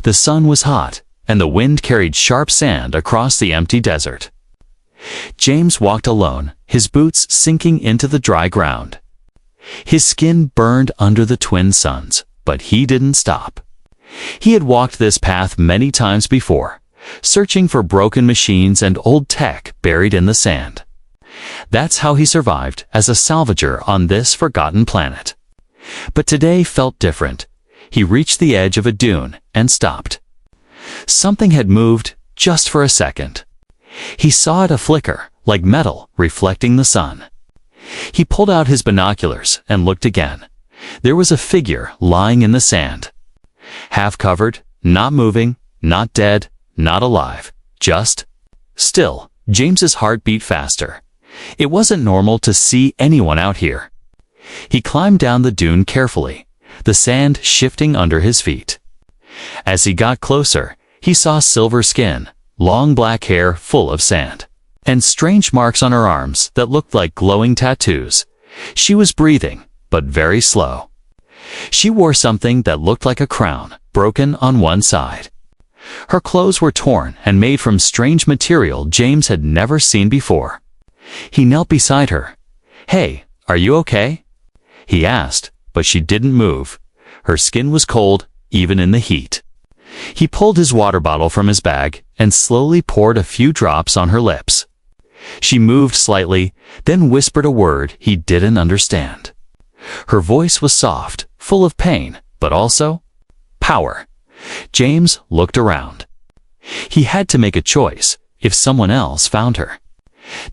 The sun was hot, and the wind carried sharp sand across the empty desert. James walked alone, his boots sinking into the dry ground. His skin burned under the twin suns, but he didn't stop. He had walked this path many times before, searching for broken machines and old tech buried in the sand. That's how he survived as a salvager on this forgotten planet. But today felt different. He reached the edge of a dune and stopped. Something had moved just for a second. He saw it a flicker, like metal reflecting the sun. He pulled out his binoculars and looked again. There was a figure lying in the sand. Half covered, not moving, not dead, not alive, just still. James's heart beat faster. It wasn't normal to see anyone out here. He climbed down the dune carefully, the sand shifting under his feet. As he got closer, he saw silver skin, long black hair full of sand, and strange marks on her arms that looked like glowing tattoos. She was breathing, but very slow. She wore something that looked like a crown, broken on one side. Her clothes were torn and made from strange material James had never seen before. He knelt beside her. "Hey, are you okay?" he asked, but she didn't move. Her skin was cold, even in the heat. He pulled his water bottle from his bag and slowly poured a few drops on her lips. She moved slightly, then whispered a word he didn't understand. Her voice was soft, full of pain, but also power. James looked around. He had to make a choice. If someone else found her,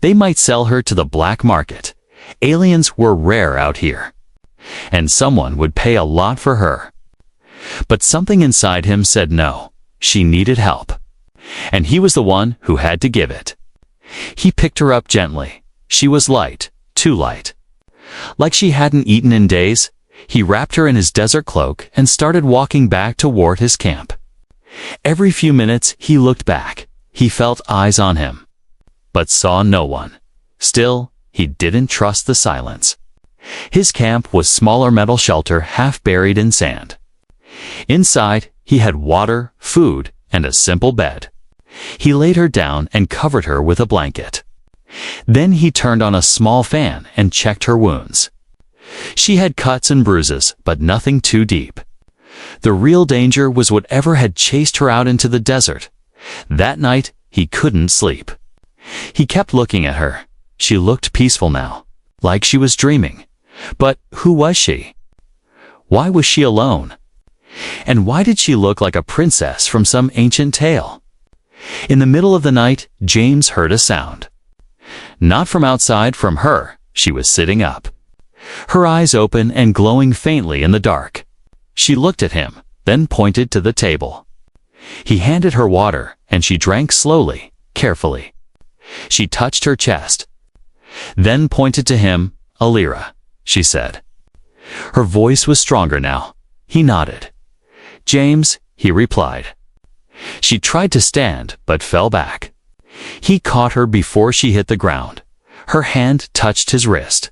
they might sell her to the black market. Aliens were rare out here, and someone would pay a lot for her. But something inside him said no. She needed help, and he was the one who had to give it. He picked her up gently. She was light, too light. Like she hadn't eaten in days, he wrapped her in his desert cloak and started walking back toward his camp. Every few minutes he looked back. He felt eyes on him, but saw no one. Still, he didn't trust the silence. His camp was a smaller metal shelter half buried in sand. Inside, he had water, food, and a simple bed. He laid her down and covered her with a blanket. Then he turned on a small fan and checked her wounds. She had cuts and bruises, but nothing too deep. The real danger was whatever had chased her out into the desert. That night, he couldn't sleep. He kept looking at her. She looked peaceful now, like she was dreaming. But who was she? Why was she alone? And why did she look like a princess from some ancient tale? In the middle of the night, James heard a sound. Not from outside, from her. She was sitting up, her eyes open and glowing faintly in the dark. She looked at him, then pointed to the table. He handed her water, and she drank slowly, carefully. She touched her chest, then pointed to him. "Alira," she said. Her voice was stronger now. He nodded. "James," he replied. She tried to stand, but fell back. He caught her before she hit the ground. Her hand touched his wrist.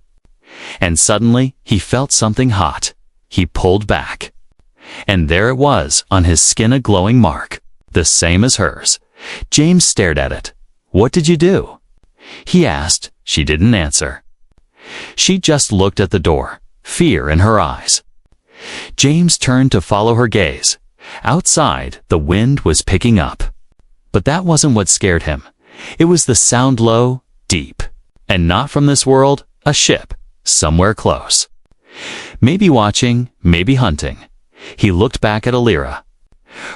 And suddenly, he felt something hot. He pulled back. And there it was, on his skin, a glowing mark, the same as hers. James stared at it. "What did you do?" he asked. She didn't answer. She just looked at the door, fear in her eyes. James turned to follow her gaze. Outside, the wind was picking up. But that wasn't what scared him. It was the sound, low, deep, and not from this world. A ship, somewhere close. Maybe watching, maybe hunting. He looked back at Alira.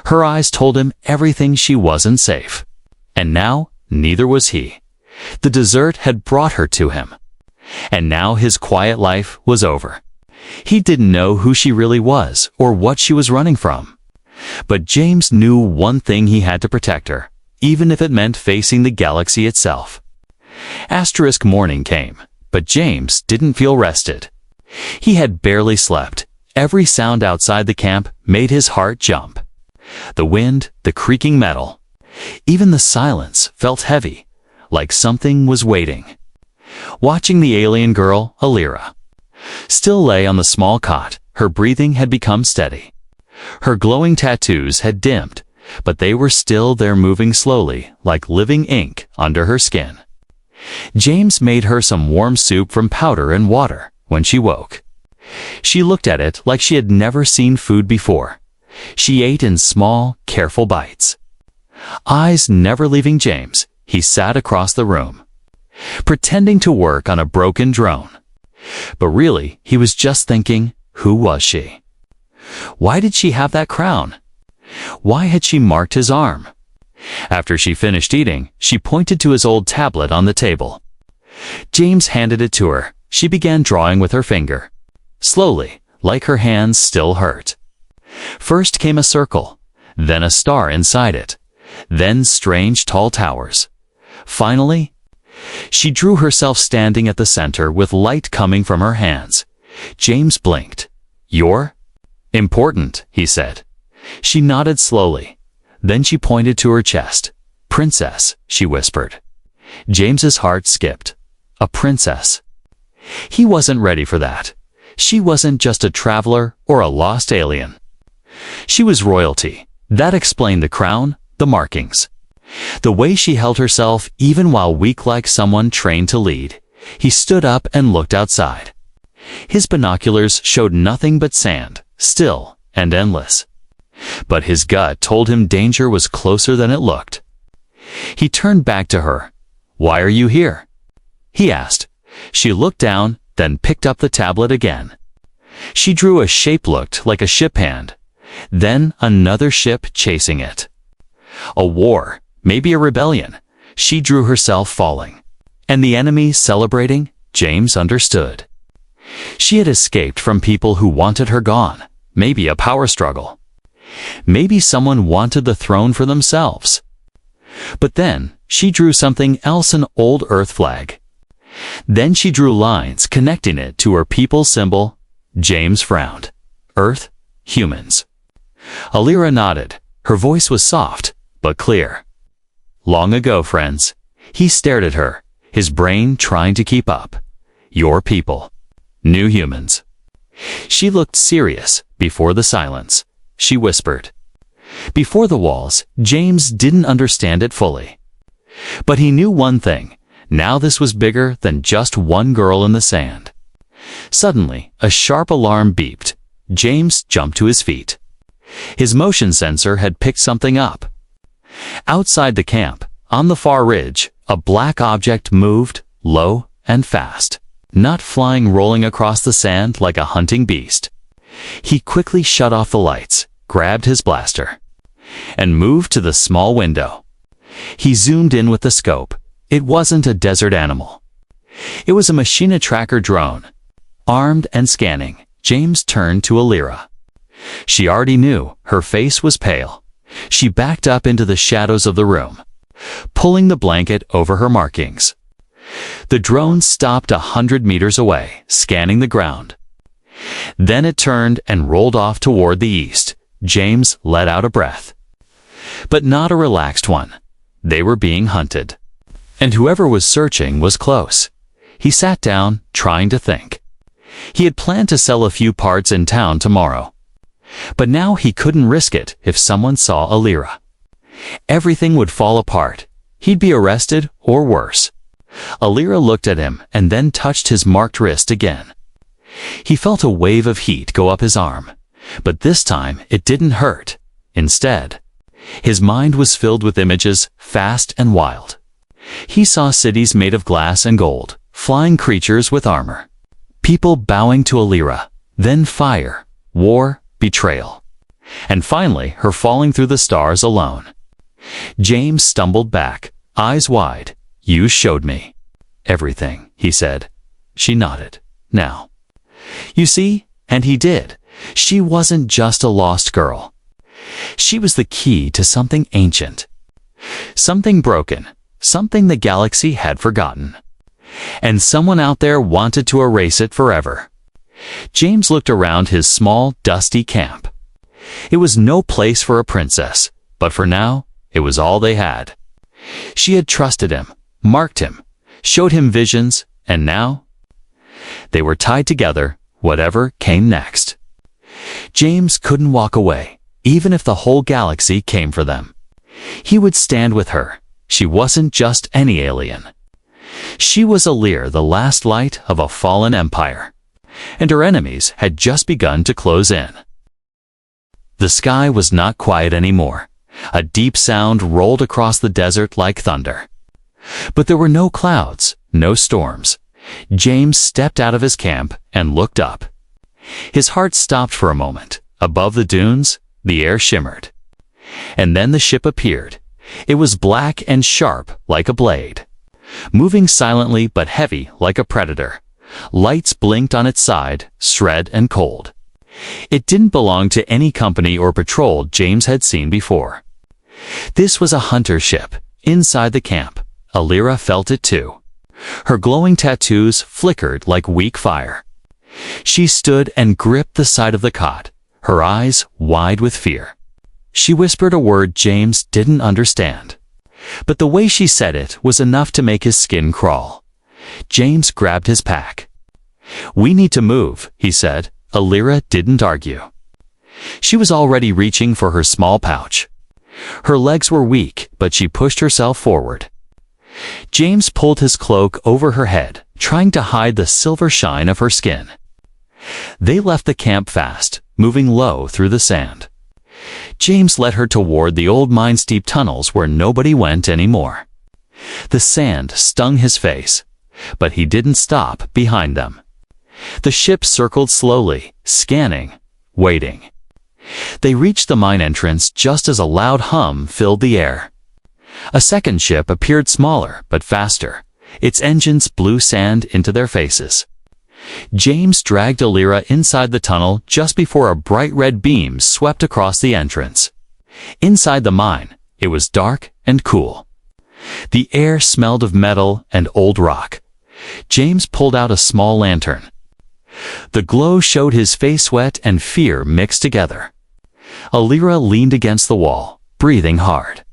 Her eyes told him everything. She wasn't safe. And now, neither was he. The desert had brought her to him. And now his quiet life was over. He didn't know who she really was or what she was running from. But James knew one thing: he had to protect her, even if it meant facing the galaxy itself. Asterisk morning came, but James didn't feel rested. He had barely slept. Every sound outside the camp made his heart jump. The wind, the creaking metal. Even the silence felt heavy, like something was waiting. Watching the alien girl, Alira, still lay on the small cot. Her breathing had become steady. Her glowing tattoos had dimmed, but they were still there, moving slowly, like living ink under her skin. James made her some warm soup from powder and water when she woke. She looked at it like she had never seen food before. She ate in small, careful bites. Eyes never leaving James, he sat across the room, pretending to work on a broken drone. But really, he was just thinking, who was she? Why did she have that crown? Why had she marked his arm? After she finished eating, she pointed to his old tablet on the table. James handed it to her. She began drawing with her finger. Slowly, like her hands still hurt. First came a circle, then a star inside it, then strange tall towers. Finally, she drew herself standing at the center with light coming from her hands. James blinked. "You're important," he said. She nodded slowly. Then she pointed to her chest. "Princess," she whispered. James's heart skipped. A princess. He wasn't ready for that. She wasn't just a traveler or a lost alien. She was royalty. That explained the crown, the markings. The way she held herself even while weak, like someone trained to lead. He stood up and looked outside. His binoculars showed nothing but sand, still and endless. But his gut told him danger was closer than it looked. He turned back to her. "Why are you here?" he asked. She looked down, then picked up the tablet again. She drew a shape looked like a ship hand, then another ship chasing it. A war, maybe a rebellion. She drew herself falling. And the enemy celebrating? James understood. She had escaped from people who wanted her gone. Maybe a power struggle. Maybe someone wanted the throne for themselves. But then she drew something else, an old Earth flag. Then she drew lines connecting it to her people's symbol. James frowned. Earth, humans. Alira nodded. Her voice was soft, but clear. "Long ago, friends." He stared at her, his brain trying to keep up. "Your people. New humans." She looked serious before the silence. She whispered. Before the walls, James didn't understand it fully. But he knew one thing. Now this was bigger than just one girl in the sand. Suddenly, a sharp alarm beeped. James jumped to his feet. His motion sensor had picked something up. Outside the camp, on the far ridge, a black object moved, low and fast, not flying, rolling across the sand like a hunting beast. He quickly shut off the lights, grabbed his blaster, and moved to the small window. He zoomed in with the scope. It wasn't a desert animal. It was a machine tracker drone. Armed and scanning, James turned to Alira. She already knew. Her face was pale. She backed up into the shadows of the room, pulling the blanket over her markings. The drone stopped 100 meters away, scanning the ground. Then it turned and rolled off toward the east. James let out a breath. But not a relaxed one. They were being hunted. And whoever was searching was close. He sat down, trying to think. He had planned to sell a few parts in town tomorrow. But now he couldn't risk it if someone saw Alira. Everything would fall apart. He'd be arrested or worse. Alira looked at him and then touched his marked wrist again. He felt a wave of heat go up his arm, but this time it didn't hurt. Instead, his mind was filled with images, fast and wild. He saw cities made of glass and gold, flying creatures with armor, people bowing to Alira, then fire, war, betrayal, and finally her falling through the stars alone. James stumbled back, eyes wide. "You showed me everything," he said. She nodded. "Now. You see?" And he did. She wasn't just a lost girl. She was the key to something ancient, something broken, something the galaxy had forgotten. And someone out there wanted to erase it forever. James looked around his small, dusty camp. It was no place for a princess, but for now, it was all they had. She had trusted him, marked him, showed him visions, and now they were tied together, whatever came next. James couldn't walk away, even if the whole galaxy came for them. He would stand with her. She wasn't just any alien. She was Alir, the last light of a fallen empire, and her enemies had just begun to close in. The sky was not quiet anymore. A deep sound rolled across the desert like thunder. But there were no clouds, no storms. James stepped out of his camp and looked up. His heart stopped for a moment. Above the dunes, the air shimmered. And then the ship appeared. It was black and sharp like a blade, moving silently but heavy like a predator. Lights blinked on its side, red and cold. It didn't belong to any company or patrol James had seen before. This was a hunter ship. Inside the camp, Alira felt it too. Her glowing tattoos flickered like weak fire. She stood and gripped the side of the cot, her eyes wide with fear. She whispered a word James didn't understand, but the way she said it was enough to make his skin crawl. James grabbed his pack. "We need to move," he said. Alira didn't argue. She was already reaching for her small pouch. Her legs were weak, but she pushed herself forward. James pulled his cloak over her head, trying to hide the silver shine of her skin. They left the camp fast, moving low through the sand. James led her toward the old mine-steep tunnels where nobody went anymore. The sand stung his face, but he didn't stop behind them. The ship circled slowly, scanning, waiting. They reached the mine entrance just as a loud hum filled the air. A second ship appeared smaller but faster. Its engines blew sand into their faces. James dragged Alira inside the tunnel just before a bright red beam swept across the entrance. Inside the mine, it was dark and cool. The air smelled of metal and old rock. James pulled out a small lantern. The glow showed his face wet and fear mixed together. Alira leaned against the wall, breathing hard.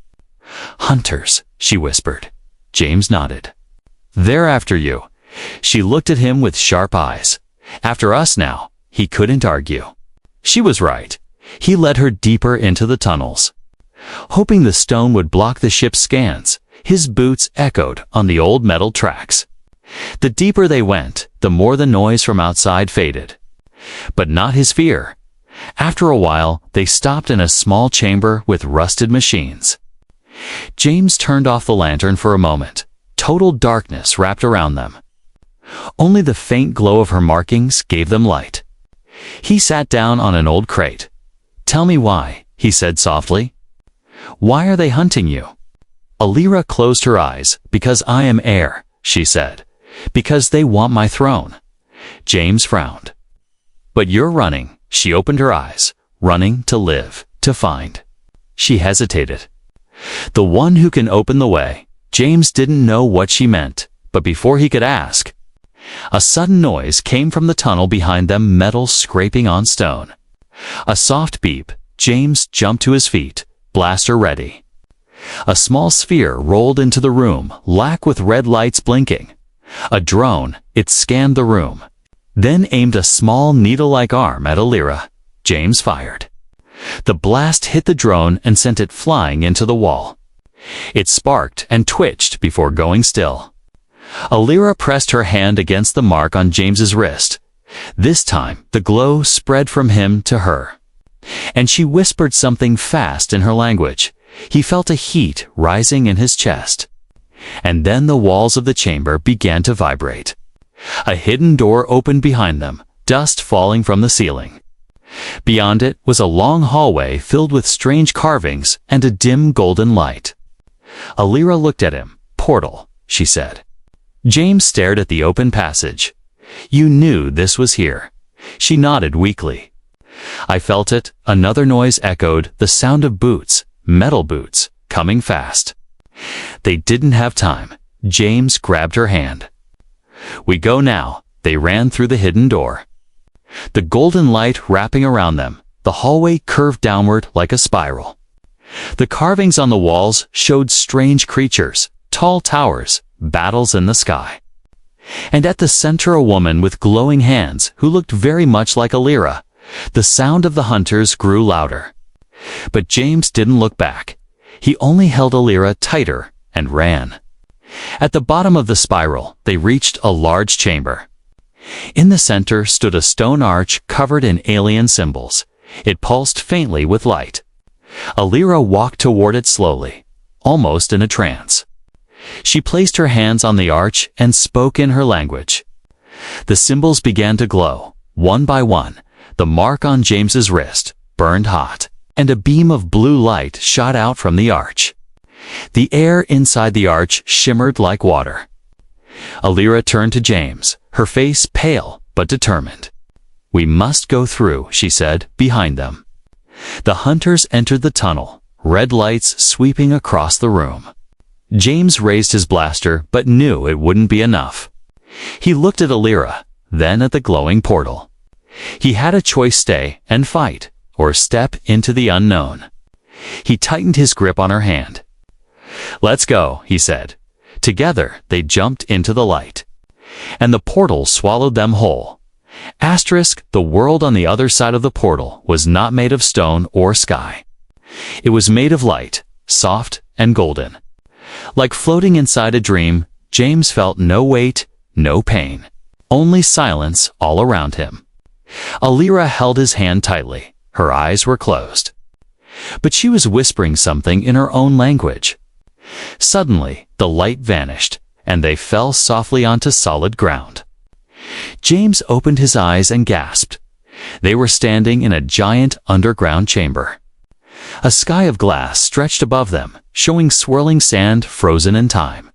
"Hunters," she whispered. James nodded. "They're after you." She looked at him with sharp eyes. After us now, he couldn't argue. She was right. He led her deeper into the tunnels. Hoping the stone would block the ship's scans, his boots echoed on the old metal tracks. The deeper they went, the more the noise from outside faded. But not his fear. After a while, they stopped in a small chamber with rusted machines. James turned off the lantern for a moment. Total darkness wrapped around them. Only the faint glow of her markings gave them light. He sat down on an old crate. "Tell me why," he said softly. "Why are they hunting you?" Alira closed her eyes. "Because I am heir," she said. "Because they want my throne." James frowned. "But you're running." She opened her eyes. "Running to live, to find." She hesitated. "The one who can open the way." James didn't know what she meant, but before he could ask, a sudden noise came from the tunnel behind them, metal scraping on stone. A soft beep. James jumped to his feet, blaster ready. A small sphere rolled into the room, black with red lights blinking. A drone, it scanned the room, then aimed a small needle-like arm at Alira. James fired. The blast hit the drone and sent it flying into the wall. It sparked and twitched before going still. Alira pressed her hand against the mark on James's wrist. This time, the glow spread from him to her. And she whispered something fast in her language. He felt a heat rising in his chest. And then the walls of the chamber began to vibrate. A hidden door opened behind them, dust falling from the ceiling. Beyond it was a long hallway filled with strange carvings and a dim golden light. Alira looked at him. "Portal," she said. James stared at the open passage. "You knew this was here." She nodded weakly. "I felt it." Another noise echoed, the sound of boots, metal boots, coming fast. They didn't have time. James grabbed her hand. "We go now." They ran through the hidden door. The golden light wrapping around them, the hallway curved downward like a spiral. The carvings on the walls showed strange creatures, tall towers, battles in the sky. And at the center a woman with glowing hands who looked very much like Alira, The sound of the hunters grew louder. But James didn't look back. He only held Alira tighter and ran. At the bottom of the spiral, they reached a large chamber. In the center stood a stone arch covered in alien symbols. It pulsed faintly with light. Alira walked toward it slowly, almost in a trance. She placed her hands on the arch and spoke in her language. The symbols began to glow. One by one, the mark on James's wrist burned hot, and a beam of blue light shot out from the arch. The air inside the arch shimmered like water. Alira turned to James, her face pale but determined. "We must go through," she said, behind them. The hunters entered the tunnel, red lights sweeping across the room. James raised his blaster but knew it wouldn't be enough. He looked at Alira, then at the glowing portal. He had a choice: stay and fight, or step into the unknown. He tightened his grip on her hand. "Let's go," he said. Together, they jumped into the light. And the portal swallowed them whole. The world on the other side of the portal was not made of stone or sky. It was made of light, soft and golden. Like floating inside a dream, James felt no weight, no pain, only silence all around him. Alira held his hand tightly. Her eyes were closed. But she was whispering something in her own language. Suddenly, the light vanished, and they fell softly onto solid ground. James opened his eyes and gasped. They were standing in a giant underground chamber. A sky of glass stretched above them, showing swirling sand frozen in time.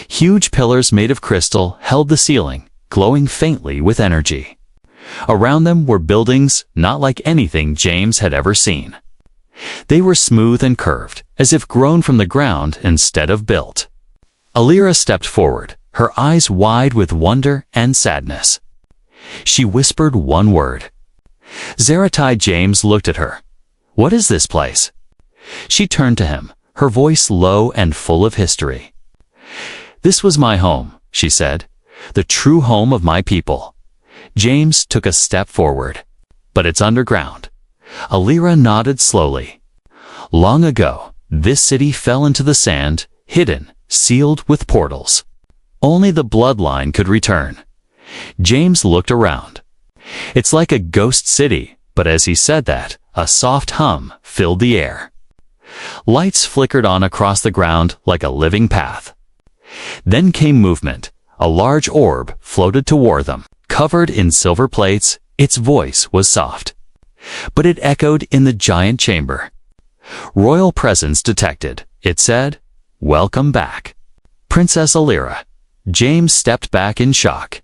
Huge pillars made of crystal held the ceiling, glowing faintly with energy. Around them were buildings not like anything James had ever seen. They were smooth and curved, as if grown from the ground instead of built. Alira stepped forward, her eyes wide with wonder and sadness. She whispered one word. Zeratai. James looked at her. "What is this place?" She turned to him, her voice low and full of history. "This was my home," she said, "the true home of my people." James took a step forward. "But it's underground." Alira nodded slowly. "Long ago, this city fell into the sand, hidden, sealed with portals. Only the bloodline could return." James looked around. "It's like a ghost city," but as he said that, a soft hum filled the air. Lights flickered on across the ground like a living path. Then came movement. A large orb floated toward them, covered in silver plates. Its voice was soft, but it echoed in the giant chamber. "Royal presence detected," it said. "Welcome back, Princess Alira." James stepped back in shock.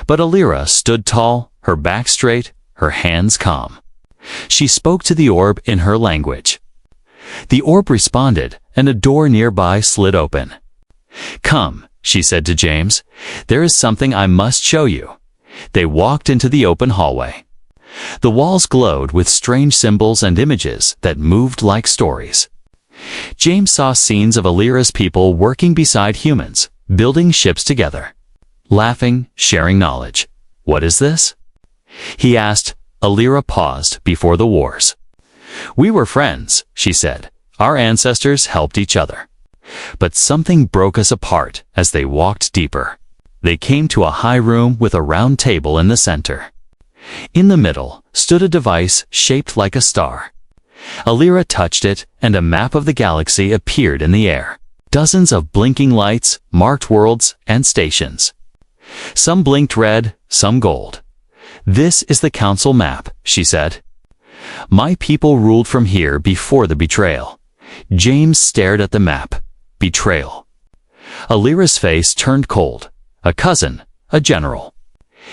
But Alira stood tall, her back straight, her hands calm. She spoke to the orb in her language. The orb responded, and a door nearby slid open. "Come," she said to James. "There is something I must show you." They walked into the open hallway. The walls glowed with strange symbols and images that moved like stories. James saw scenes of Alira's people working beside humans, building ships together, laughing, sharing knowledge. "What is this?" he asked. Alira paused before the wars. "We were friends," she said. "Our ancestors helped each other. But something broke us apart as they walked deeper." They came to a high room with a round table in the center. In the middle stood a device shaped like a star. Alira touched it, and a map of the galaxy appeared in the air. Dozens of blinking lights marked worlds and stations. Some blinked red, some gold. "This is the council map," she said. "My people ruled from here before the betrayal." James stared at the map. Betrayal. Alira's face turned cold. A cousin, a general.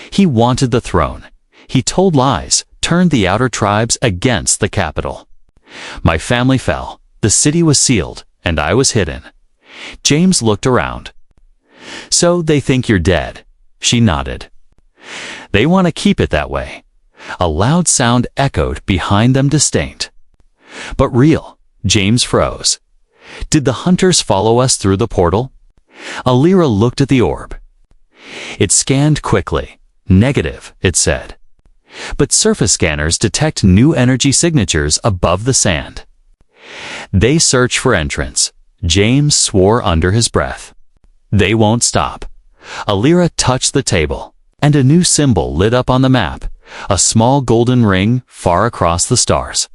He wanted the throne. He told lies, turned the outer tribes against the capital. "My family fell, the city was sealed, and I was hidden." James looked around. "So they think you're dead?" She nodded. "They want to keep it that way." A loud sound echoed behind them, distinct. "But real." James froze. "Did the hunters follow us through the portal?" Alira looked at the orb. It scanned quickly. "Negative," it said. But surface scanners detect new energy signatures above the sand. They search for entrance. James swore under his breath. They won't stop. Alira touched the table, and a new symbol lit up on the map, a small golden ring far across the stars.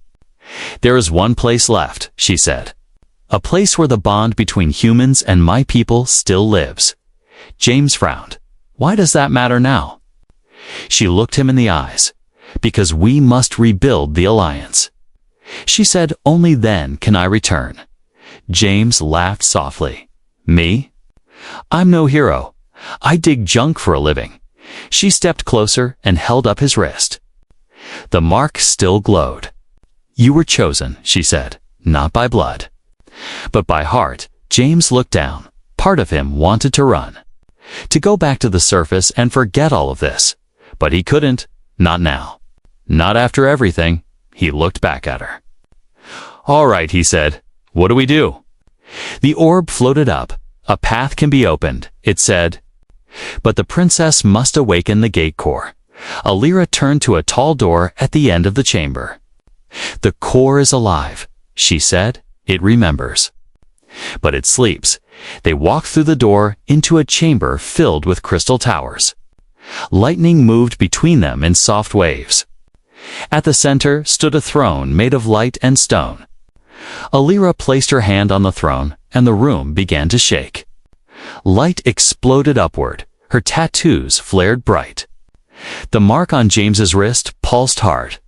"There is one place left," she said. "A place where the bond between humans and my people still lives." James frowned. "Why does that matter now?" She looked him in the eyes. "Because we must rebuild the alliance." She said, "Only then can I return." James laughed softly. "Me? I'm no hero. I dig junk for a living." She stepped closer and held up his wrist. The mark still glowed. "You were chosen," she said, "not by blood, but by heart." James looked down. Part of him wanted to run, to go back to the surface and forget all of this. But he couldn't. Not now. Not after everything. He looked back at her. "All right," he said. "What do we do?" The orb floated up. "A path can be opened," it said. "But the princess must awaken the gate core." Alira turned to a tall door at the end of the chamber. "The core is alive," she said. "It remembers. But it sleeps." They walked through the door into a chamber filled with crystal towers. Lightning moved between them in soft waves. At the center stood a throne made of light and stone. Alira placed her hand on the throne, and the room began to shake. Light exploded upward. Her tattoos flared bright. The mark on James's wrist pulsed hard.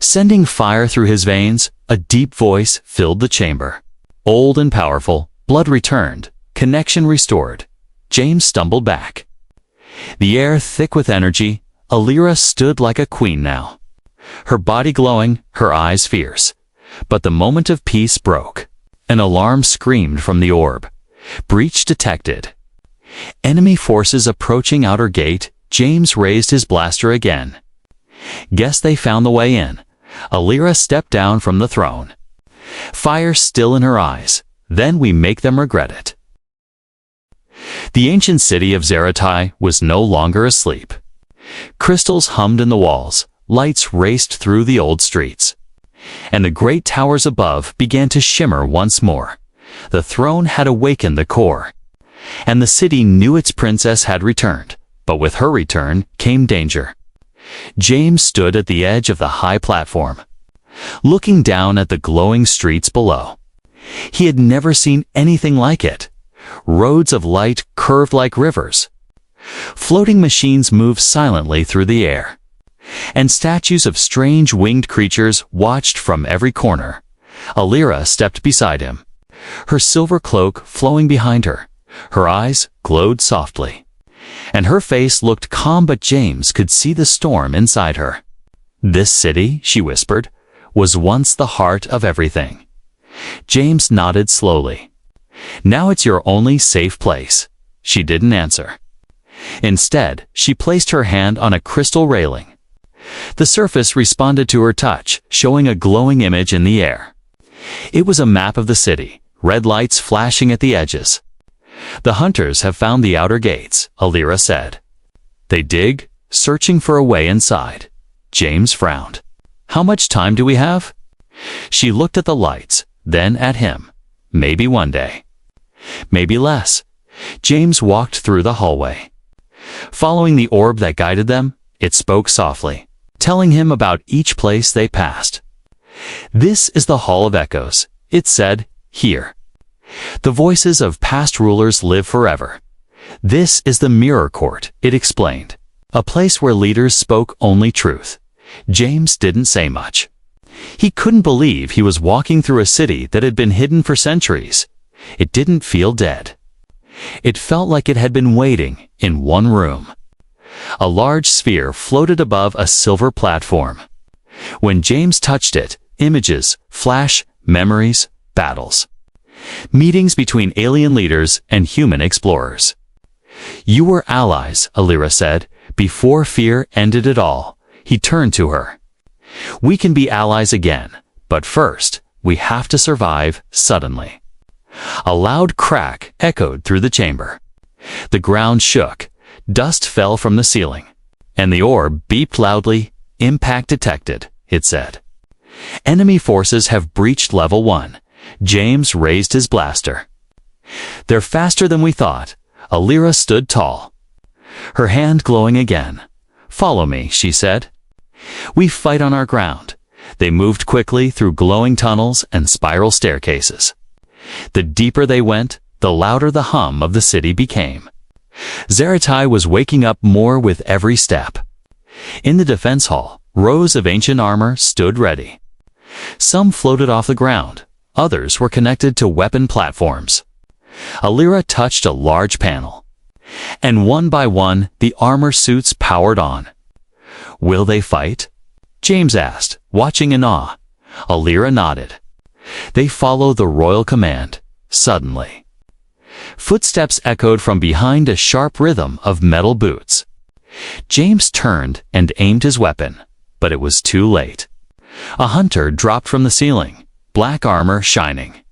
Sending fire through his veins, a deep voice filled the chamber. Old and powerful, blood returned, connection restored. James stumbled back. The air thick with energy, Alira stood like a queen now. Her body glowing, her eyes fierce. But the moment of peace broke. An alarm screamed from the orb. Breach detected. Enemy forces approaching outer gate. James raised his blaster again. Guess they found the way in. Alira stepped down from the throne. Fire still in her eyes. Then we make them regret it. The ancient city of Zeratai was no longer asleep. Crystals hummed in the walls. Lights raced through the old streets. And the great towers above began to shimmer once more. The throne had awakened the core. And the city knew its princess had returned. But with her return came danger. James stood at the edge of the high platform, looking down at the glowing streets below. He had never seen anything like it. Roads of light curved like rivers. Floating machines moved silently through the air. And statues of strange winged creatures watched from every corner. Alira stepped beside him, her silver cloak flowing behind her. Her eyes glowed softly. And her face looked calm, but James could see the storm inside her. "This city," she whispered, "was once the heart of everything." James nodded slowly. "Now it's your only safe place." She didn't answer. Instead, she placed her hand on a crystal railing. The surface responded to her touch, showing a glowing image in the air. It was a map of the city, red lights flashing at the edges. "The hunters have found the outer gates," Alira said. "They dig, searching for a way inside." James frowned. "How much time do we have?" She looked at the lights, then at him. "Maybe one day. Maybe less." James walked through the hallway. Following the orb that guided them, it spoke softly, telling him about each place they passed. "This is the Hall of Echoes," it said. "Here the voices of past rulers live forever." "This is the Mirror Court," it explained, "a place where leaders spoke only truth." James didn't say much. He couldn't believe he was walking through a city that had been hidden for centuries. It didn't feel dead. It felt like it had been waiting in one room. A large sphere floated above a silver platform. When James touched it, images, flash, memories, battles. Meetings between alien leaders and human explorers. "You were allies," Alira said, "before fear ended it all." He turned to her. "We can be allies again, but first, we have to survive." Suddenly, a loud crack echoed through the chamber. The ground shook, dust fell from the ceiling, and the orb beeped loudly. Impact detected, it said. Enemy forces have breached level 1. James raised his blaster. They're faster than we thought. Alira stood tall, her hand glowing again. Follow me, she said. We fight on our ground. They moved quickly through glowing tunnels and spiral staircases. The deeper they went, the louder the hum of the city became. Zeratai was waking up more with every step. In the defense hall, rows of ancient armor stood ready. Some floated off the ground, others were connected to weapon platforms. Alira touched a large panel, and one by one the armor suits powered on. Will they fight? James asked, watching in awe. Alira nodded. They follow the royal command. Suddenly, footsteps echoed from behind a sharp rhythm of metal boots. James turned and aimed his weapon, but it was too late. A hunter dropped from the ceiling, black armor shining,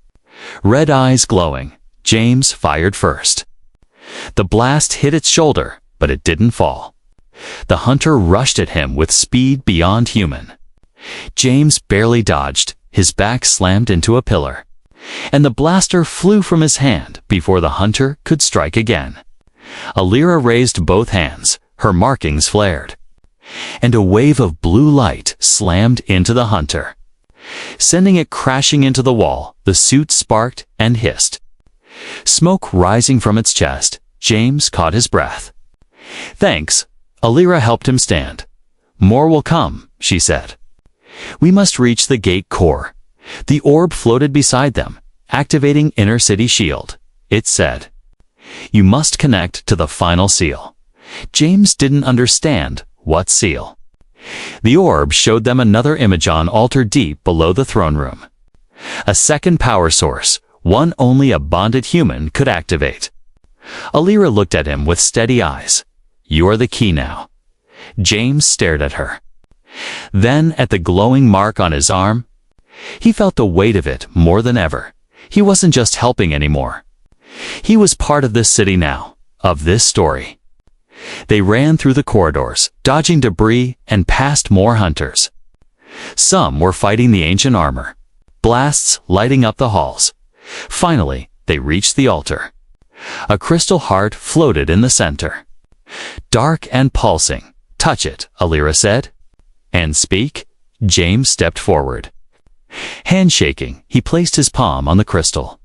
red eyes glowing. James fired first. The blast hit its shoulder, but it didn't fall. The hunter rushed at him with speed beyond human. James barely dodged, his back slammed into a pillar, and the blaster flew from his hand before the hunter could strike again. Alira raised both hands, her markings flared, and a wave of blue light slammed into the hunter. Sending it crashing into the wall, the suit sparked and hissed. Smoke rising from its chest, James caught his breath. Thanks. Alira helped him stand. More will come, she said. We must reach the gate core. The orb floated beside them, activating inner city shield. It said, you must connect to the final seal. James didn't understand what seal. The orb showed them another image on altar deep below the throne room. A second power source, one only a bonded human could activate. Alira looked at him with steady eyes. You're the key now. James stared at her. Then at the glowing mark on his arm. He felt the weight of it more than ever. He wasn't just helping anymore. He was part of this city now, of this story. They ran through the corridors, dodging debris and past more hunters. Some were fighting the ancient armor, blasts lighting up the halls. Finally, they reached the altar. A crystal heart floated in the center. Dark and pulsing. Touch it, Alira said. And speak? James stepped forward. Handshaking, he placed his palm on the crystal.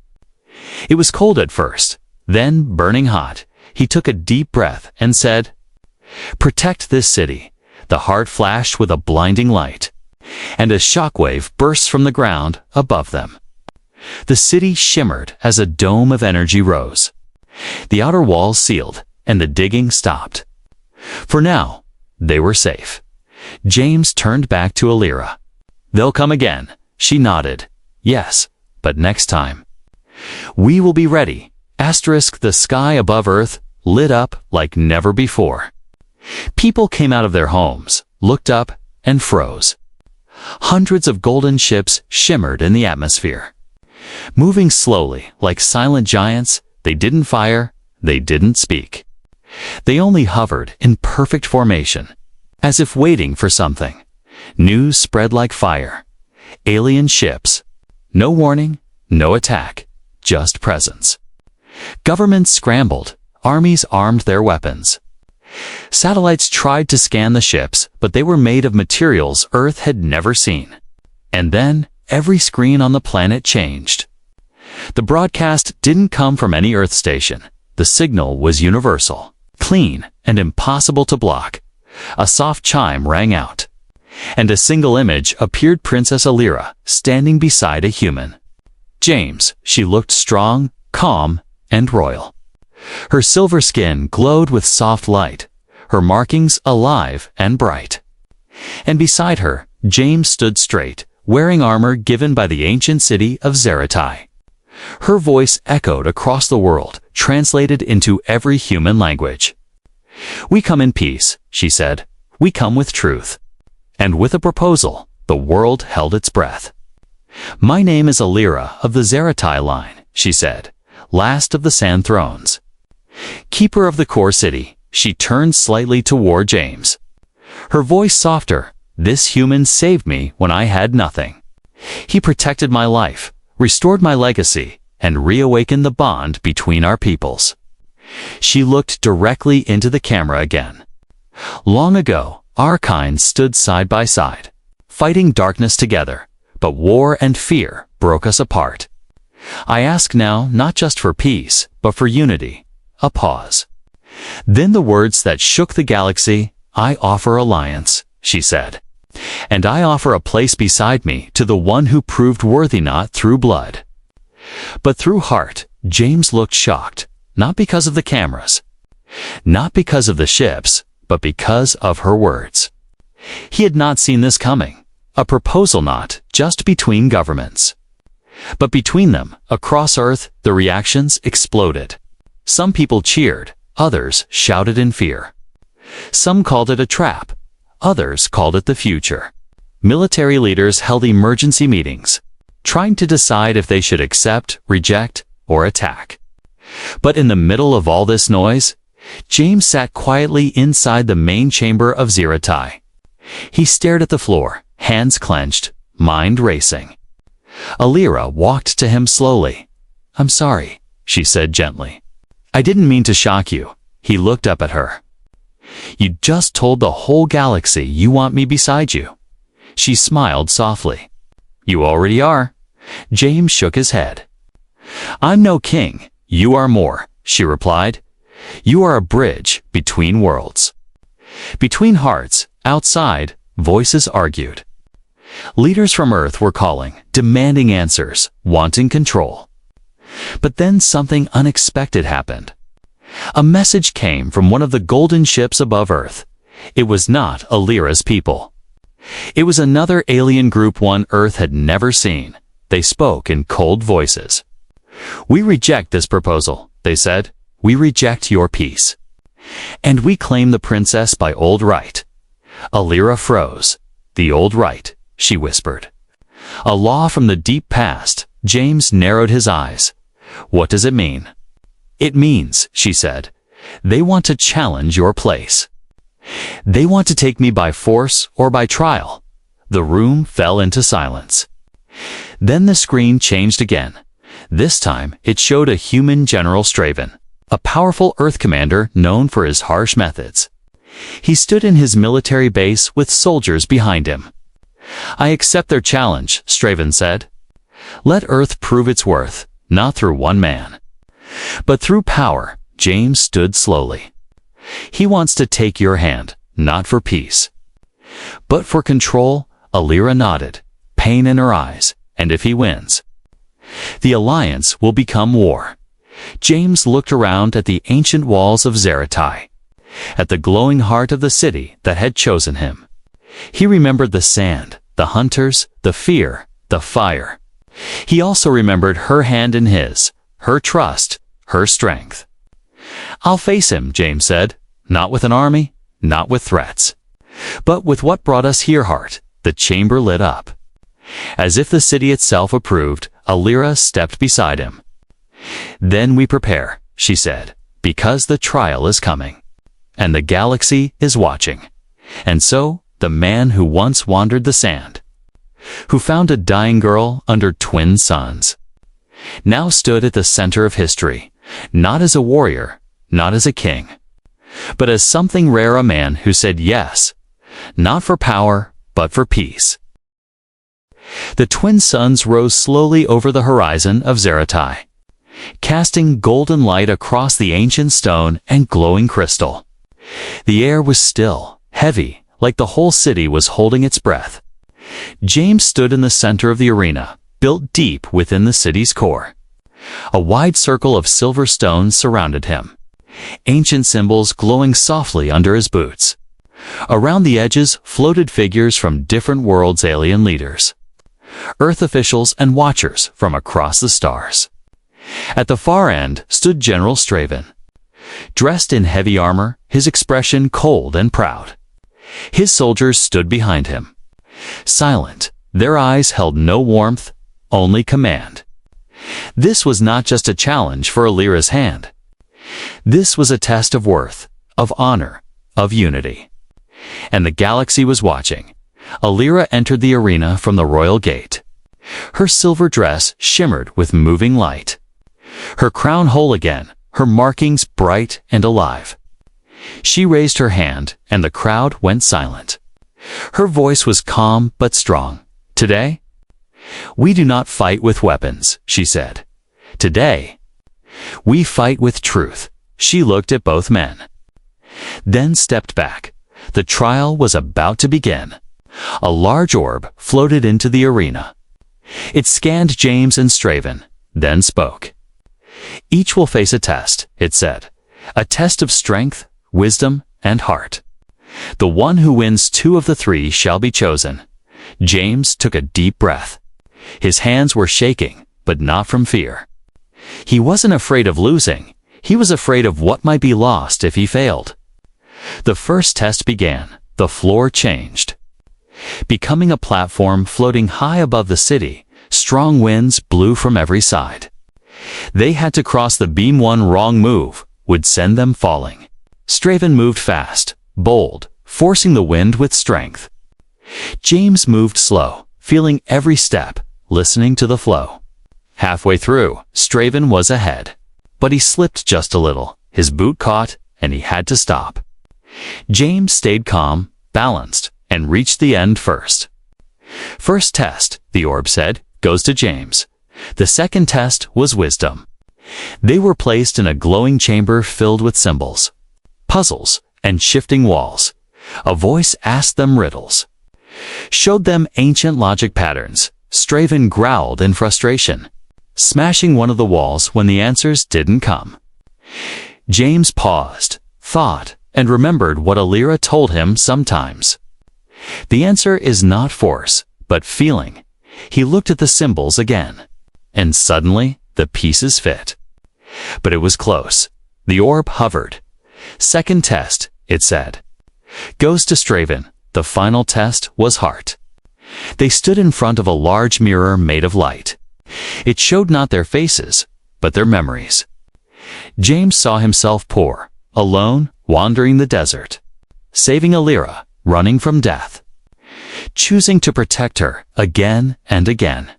It was cold at first, then burning hot. He took a deep breath and said, protect this city. The heart flashed with a blinding light, and a shockwave burst from the ground above them. The city shimmered as a dome of energy rose. The outer walls sealed, and the digging stopped. For now, they were safe. James turned back to Alira. They'll come again. She nodded. Yes, but next time. We will be ready. Asterisk, the sky above Earth lit up like never before. People came out of their homes, looked up, and froze. Hundreds of golden ships shimmered in the atmosphere. Moving slowly, like silent giants, they didn't fire, they didn't speak. They only hovered in perfect formation, as if waiting for something. News spread like fire. Alien ships. No warning, no attack, just presence. Governments scrambled, armies armed their weapons. Satellites tried to scan the ships, but they were made of materials Earth had never seen. And then, every screen on the planet changed. The broadcast didn't come from any Earth station. The signal was universal, clean, and impossible to block. A soft chime rang out, and a single image appeared: Princess Alira, standing beside a human. James, she looked strong, calm, and royal. Her silver skin glowed with soft light, her markings alive and bright. And beside her, James stood straight, wearing armor given by the ancient city of Zeratai. Her voice echoed across the world, translated into every human language. We come in peace, she said. We come with truth. And with a proposal, the world held its breath. My name is Alira of the Zeratai line, she said, last of the Sand Thrones. Keeper of the core city, she turned slightly toward James. Her voice softer, This human saved me when I had nothing. He protected my life, restored my legacy, and reawakened the bond between our peoples." She looked directly into the camera again. "Long ago, our kind stood side by side, fighting darkness together, but war and fear broke us apart. I ask now not just for peace, but for unity." A pause. "Then the words that shook the galaxy, 'I offer alliance,'" she said. "And I offer a place beside me to the one who proved worthy not through blood, but through heart." James looked shocked, not because of the cameras, not because of the ships, but because of her words. He had not seen this coming. A proposal not just between governments, but between them, across Earth. The reactions exploded. Some people cheered, others shouted in fear. Some called it a trap, others called it the future. Military leaders held emergency meetings, trying to decide if they should accept, reject, or attack. But in the middle of all this noise, James sat quietly inside the main chamber of Zeratai. He stared at the floor, hands clenched, mind racing. Alira walked to him slowly. "I'm sorry," she said gently. "I didn't mean to shock you." He looked up at her. "You just told the whole galaxy you want me beside you." She smiled softly. "You already are." James shook his head. "I'm no king, you are more," she replied. "You are a bridge between worlds." Between hearts, outside, voices argued. Leaders from Earth were calling, demanding answers, wanting control. But then something unexpected happened. A message came from one of the golden ships above Earth. It was not Alira's people. It was another alien group one Earth had never seen. They spoke in cold voices. "We reject this proposal," they said. "We reject your peace. And we claim the princess by old right." Alira froze. "The old right," she whispered. "A law from the deep past." James narrowed his eyes. "What does it mean?" "It means," she said, "they want to challenge your place. They want to take me by force or by trial." The room fell into silence. Then the screen changed again. This time it showed a human General Straven, a powerful Earth commander known for his harsh methods. He stood in his military base with soldiers behind him. "I accept their challenge," Straven said. "Let Earth prove its worth, not through one man, but through power." James stood slowly. "He wants to take your hand, not for peace, but for control." Alira nodded, pain in her eyes. "And if he wins, the alliance will become war." James looked around at the ancient walls of Zeratai, at the glowing heart of the city that had chosen him. He remembered the sand, the hunters, the fear, the fire. He also remembered her hand in his, her trust, her strength. "I'll face him," James said, "not with an army, not with threats, but with what brought us here." Heart. The chamber lit up. As if the city itself approved, Alira stepped beside him. "Then we prepare," she said, "because the trial is coming, and the galaxy is watching." And so, the man who once wandered the sand, who found a dying girl under twin suns, now stood at the center of history, not as a warrior, not as a king, but as something rare, a man who said yes, not for power, but for peace. The twin suns rose slowly over the horizon of Zeratai, casting golden light across the ancient stone and glowing crystal. The air was still, heavy, like the whole city was holding its breath. James stood in the center of the arena, built deep within the city's core. A wide circle of silver stones surrounded him, ancient symbols glowing softly under his boots. Around the edges floated figures from different worlds, alien leaders, Earth officials, and watchers from across the stars. At the far end stood General Straven, dressed in heavy armor, his expression cold and proud. His soldiers stood behind him, silent. Their eyes held no warmth, only command. This was not just a challenge for Alira's hand. This was a test of worth, of honor, of unity. And the galaxy was watching, Alira entered the arena from the royal gate. Her silver dress shimmered with moving light. Her crown whole again, her markings bright and alive. She raised her hand, and the crowd went silent. Her voice was calm but strong. "Today, we do not fight with weapons," she said. "Today, we fight with truth." She looked at both men, then stepped back. The trial was about to begin. A large orb floated into the arena. It scanned James and Straven, then spoke. "Each will face a test," it said. "A test of strength, wisdom, and heart. The one who wins 2 of the 3 shall be chosen." James took a deep breath. His hands were shaking, but not from fear. He wasn't afraid of losing. He was afraid of what might be lost if he failed. The first test began. The floor changed. Becoming a platform floating high above the city, strong winds blew from every side. They had to cross the beam. One wrong move would send them falling. Straven moved fast, bold, forcing the wind with strength. James moved slow, feeling every step, listening to the flow. Halfway through, Straven was ahead. But he slipped just a little. His boot caught, and he had to stop. James stayed calm, balanced, and reached the end first. "First test," the orb said, "goes to James." The second test was wisdom. They were placed in a glowing chamber filled with symbols, puzzles, and shifting walls. A voice asked them riddles, showed them ancient logic patterns. Straven growled in frustration, smashing one of the walls when the answers didn't come. James paused, thought, and remembered what Alira told him sometimes. The answer is not force, but feeling. He looked at the symbols again, and suddenly the pieces fit. But it was close. The orb hovered. "Second test," it said, "goes to Straven." The final test was heart. They stood in front of a large mirror made of light. It showed not their faces, but their memories. James saw himself poor, alone, wandering the desert, saving Alira, running from death, choosing to protect her again and again.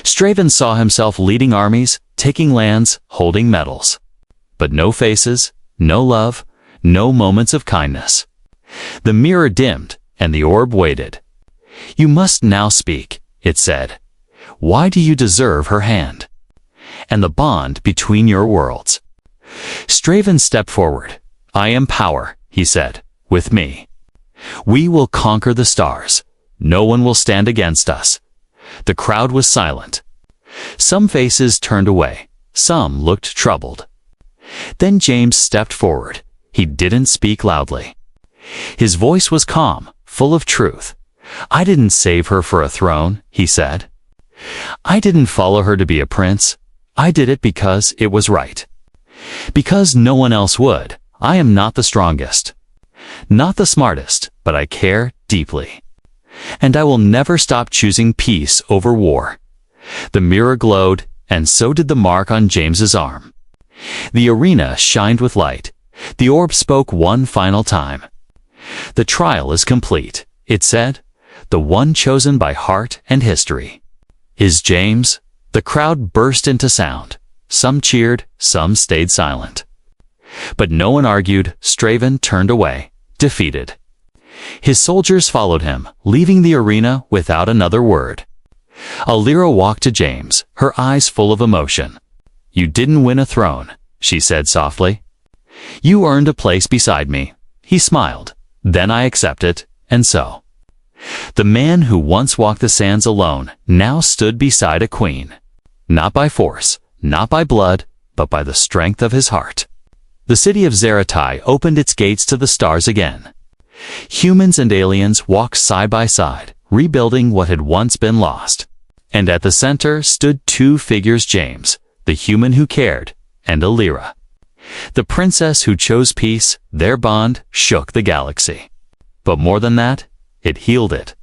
Straven saw himself leading armies, taking lands, holding medals. But no faces, no love, no moments of kindness. The mirror dimmed, and the orb waited. "You must now speak," it said. "Why do you deserve her hand? And the bond between your worlds?" Straven stepped forward. "I am power," he said. "With me, we will conquer the stars. No one will stand against us." The crowd was silent. Some faces turned away. Some looked troubled. Then James stepped forward. He didn't speak loudly. His voice was calm, full of truth. "I didn't save her for a throne," he said. "I didn't follow her to be a prince. I did it because it was right. Because no one else would. I am not the strongest, not the smartest, but I care deeply. And I will never stop choosing peace over war." The mirror glowed, and so did the mark on James's arm. The arena shined with light. The orb spoke one final time. "The trial is complete," it said. "The one chosen by heart and history is James." The crowd burst into sound. Some cheered, some stayed silent. But no one argued. Straven turned away, defeated. His soldiers followed him, leaving the arena without another word. Alira walked to James, her eyes full of emotion. "You didn't win a throne," she said softly. "You earned a place beside me." He smiled. "Then I accept it, and so." The man who once walked the sands alone now stood beside a queen. Not by force, not by blood, but by the strength of his heart. The city of Zeratai opened its gates to the stars again. Humans and aliens walked side by side, rebuilding what had once been lost. And at the center stood 2 figures: James, the human who cared, and Alira, the princess who chose peace. Their bond shook the galaxy. But more than that, it healed it.